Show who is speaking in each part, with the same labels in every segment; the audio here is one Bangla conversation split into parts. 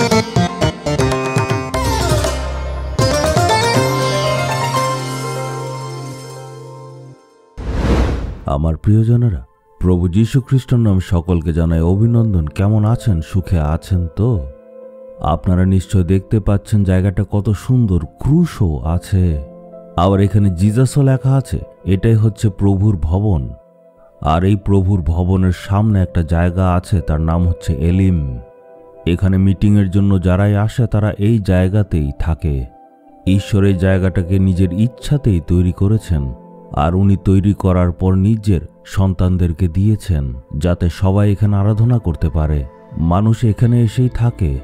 Speaker 1: আমার প্রিয়জনেরা, প্রভু যীশু খ্রিস্টের নামে সকলকে জানাই অভিনন্দন। কেমন আছেন? সুখে আছেন তো? আপনারা নিশ্চয় দেখতে পাচ্ছেন জায়গাটা কত সুন্দর, ক্রুশও আছে, আবার এখানে জিজাসও লেখা আছে। এটাই হচ্ছে প্রভুর ভবন। আর এই প্রভুর ভবনের সামনে একটা জায়গা আছে, তার নাম হচ্ছে এলিম। এখানে মিটিংয়ের জন্য যারাই আসে তারা এই জায়গাতেই থাকে। ঈশ্বর এই জায়গাটাকে নিজের ইচ্ছাতেই তৈরি করেছেন, আর উনি তৈরি করার পর নিজের সন্তানদেরকে দিয়েছেন যাতে সবাই এখানে আরাধনা করতে পারে। মানুষ এখানে এসেই থাকে।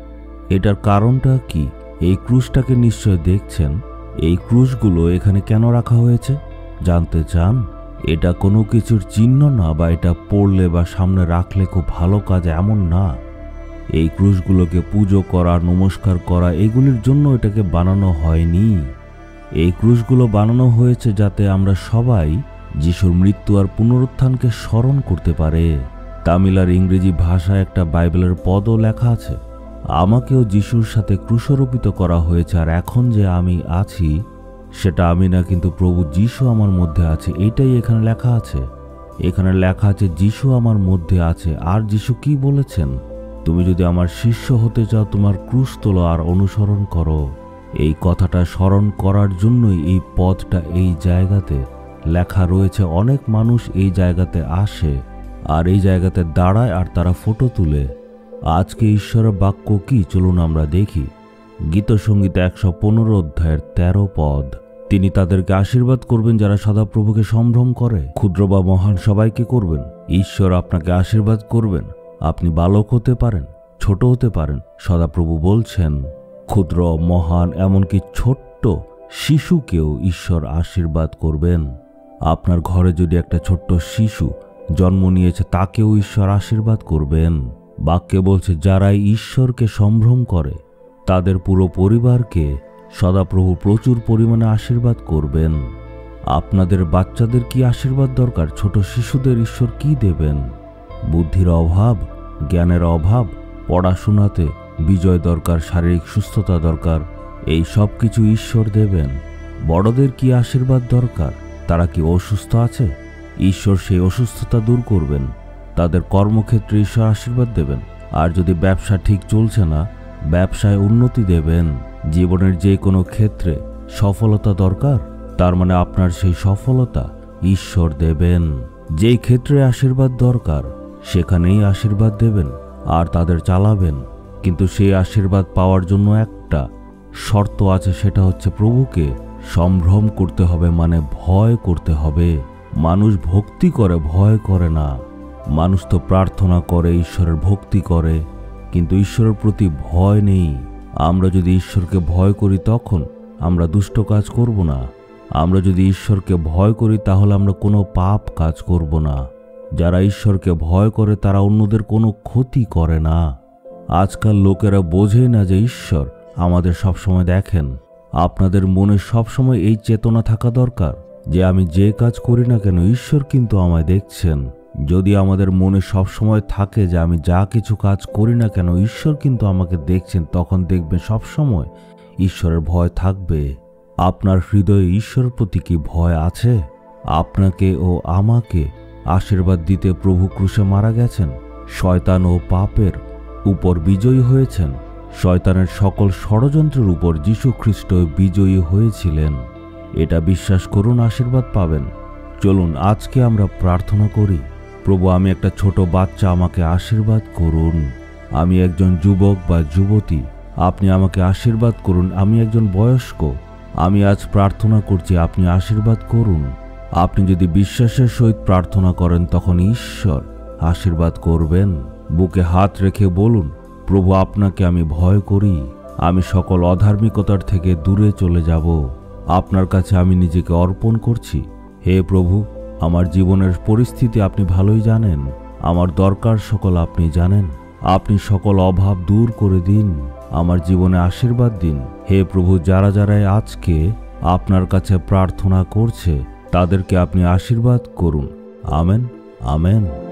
Speaker 1: এটার কারণটা কি? এই ক্রুশটাকে নিশ্চয় দেখছেন। এই ক্রুশগুলো এখানে কেন রাখা হয়েছে জানতে চান? এটা কোনো কিছুর চিহ্ন না, বা এটা পড়লে বা সামনে রাখলে খুব ভালো কাজ এমন না। এই ক্রুশগুলোকে পুজো করা, নমস্কার করা, এগুলির জন্য এটাকে বানানো হয়নি। এই ক্রুশগুলো বানানো হয়েছে যাতে আমরা সবাই যিশুর মৃত্যু আর পুনরুত্থানকে স্মরণ করতে পারে। তামিল আর ইংরেজি ভাষায় একটা বাইবেলের পদও লেখা আছে, আমাকেও যিশুর সাথে ক্রুশারোপিত করা হয়েছে, আর এখন যে আমি আছি সেটা আমি না, কিন্তু প্রভু যিশু আমার মধ্যে আছে। এইটাই এখানে লেখা আছে। এখানে লেখা আছে যিশু আমার মধ্যে আছে। আর যিশু কি বলেছেন? তুমি যদি আমার শিষ্য হতে চাও, তোমার ক্রুশ তোলো আর অনুসরণ করো। এই কথাটা স্মরণ করার জন্যই এই পদটা এই জায়গাতে লেখা রয়েছে। অনেক মানুষ এই জায়গাতে আসে আর এই জায়গাতে দাঁড়ায় আর তারা ফটো তুলে। আজকে ঈশ্বরের বাক্য কি চলুন আমরা দেখি। গীতসংগীত 115 অধ্যায়ের 13 পদ। তিনি তাদেরকে আশীর্বাদ করবেন যারা সদাপ্রভুকে সম্ভ্রম করে। ক্ষুদ্র বা মহান সবাইকে করবেন। ঈশ্বর আপনাকে আশীর্বাদ করবেন। আপনি বালক হতে পারেন, ছোট হতে পারেন। সদাপ্রভু বলছেন ক্ষুদ্র, মহান, এমনকি ছোট্ট শিশুকেও ঈশ্বর আশীর্বাদ করবেন। আপনার ঘরে যদি একটা ছোট্ট শিশু জন্ম নিয়েছে, তাকেও ঈশ্বর আশীর্বাদ করবেন। বাক্যে বলছে যারাই ঈশ্বরকে সম্ভ্রম করে তাদের পুরো পরিবারকে সদাপ্রভু প্রচুর পরিমাণে আশীর্বাদ করবেন। আপনাদের বাচ্চাদের কি আশীর্বাদ দরকার? ছোট শিশুদের ঈশ্বর কি দেবেন? বুদ্ধির অভাব, জ্ঞানের অভাব, পড়াশোনাতে বিজয় দরকার, শারীরিক সুস্থতা দরকার, এই সব কিছু ঈশ্বর দেবেন। বড়দের কি আশীর্বাদ দরকার? তারা কি অসুস্থ আছে? ঈশ্বর সেই অসুস্থতা দূর করবেন। তাদের কর্মক্ষেত্রে ঈশ্বর আশীর্বাদ দেবেন। আর যদি ব্যবসা ঠিক চলছে না, ব্যবসায় উন্নতি দেবেন। জীবনের যে কোনো ক্ষেত্রে সফলতা দরকার, তার মানে আপনার সেই সফলতা ঈশ্বর দেবেন। যেই ক্ষেত্রে আশীর্বাদ দরকার সেখানেই আশীর্বাদ দেবেন আর তাদের চালাবেন। কিন্তু সেই আশীর্বাদ পাওয়ার জন্য একটা শর্ত আছে, সেটা হচ্ছে প্রভুকে সম্ভ্রম করতে হবে, মানে ভয় করতে হবে। মানুষ ভক্তি করে, ভয় করে না। মানুষ তো প্রার্থনা করে, ঈশ্বরের ভক্তি করে, কিন্তু ঈশ্বরের প্রতি ভয় নেই। আমরা যদি ঈশ্বরকে ভয় করি তখন আমরা দুষ্ট কাজ করব না। আমরা যদি ঈশ্বরকে ভয় করি তাহলে আমরা কোনো পাপ কাজ করব না। যারা ঈশ্বরকে ভয় করে তারা অন্যদের কোনো ক্ষতি করে না। আজকাল লোকেরা বোঝে না যে ঈশ্বর আমাদের সবসময় দেখেন। আপনাদের মনে সবসময় এই চেতনা থাকা দরকার যে আমি যে কাজ করি না কেন ঈশ্বর কিন্তু আমায় দেখছেন। যদি আমাদের মনে সবসময় থাকে যে আমি যা কিছু কাজ করি না কেন ঈশ্বর কিন্তু আমাকে দেখছেন, তখন দেখবেন সবসময় ঈশ্বরের ভয় থাকবে। আপনার হৃদয়ে ঈশ্বরের প্রতি কি ভয় আছে? আপনাকে ও আমাকে আশীর্বাদ দিতে প্রভু ক্রুশে মারা গেছেন। শয়তান ও পাপের উপর বিজয়ী হয়েছেন। শয়তানের সকল ষড়যন্ত্রের উপর যীশু খ্রিস্ট বিজয়ী হয়েছিলেন। এটা বিশ্বাস করুন, আশীর্বাদ পাবেন। চলুন আজকে আমরা প্রার্থনা করি। প্রভু, আমি একটা ছোট বাচ্চা, আমাকে আশীর্বাদ করুন। আমি একজন যুবক বা যুবতী, আপনি আমাকে আশীর্বাদ করুন। আমি একজন বয়স্ক, আমি আজ প্রার্থনা করছি, আপনি আশীর্বাদ করুন। আপনি যদি বিশ্বাসের সহিত প্রার্থনা করেন তখন ঈশ্বর আশীর্বাদ করবেন। বুকে হাত রেখে বলুন, প্রভু আপনাকে আমি ভয় করি। আমি সকল অধার্মিকতার থেকে দূরে চলে যাব। আপনার কাছে আমি নিজেকে অর্পণ করছি। হে প্রভু, আমার জীবনের পরিস্থিতি আপনি ভালোই জানেন। আমার দরকার সকল আপনি জানেন। আপনি সকল অভাব দূর করে দিন। আমার জীবনে আশীর্বাদ দিন। হে প্রভু, যারা যারা আজকে আপনার কাছে প্রার্থনা করছে তাদেরকে আপনি আশীর্বাদ করুন। Amen, amen.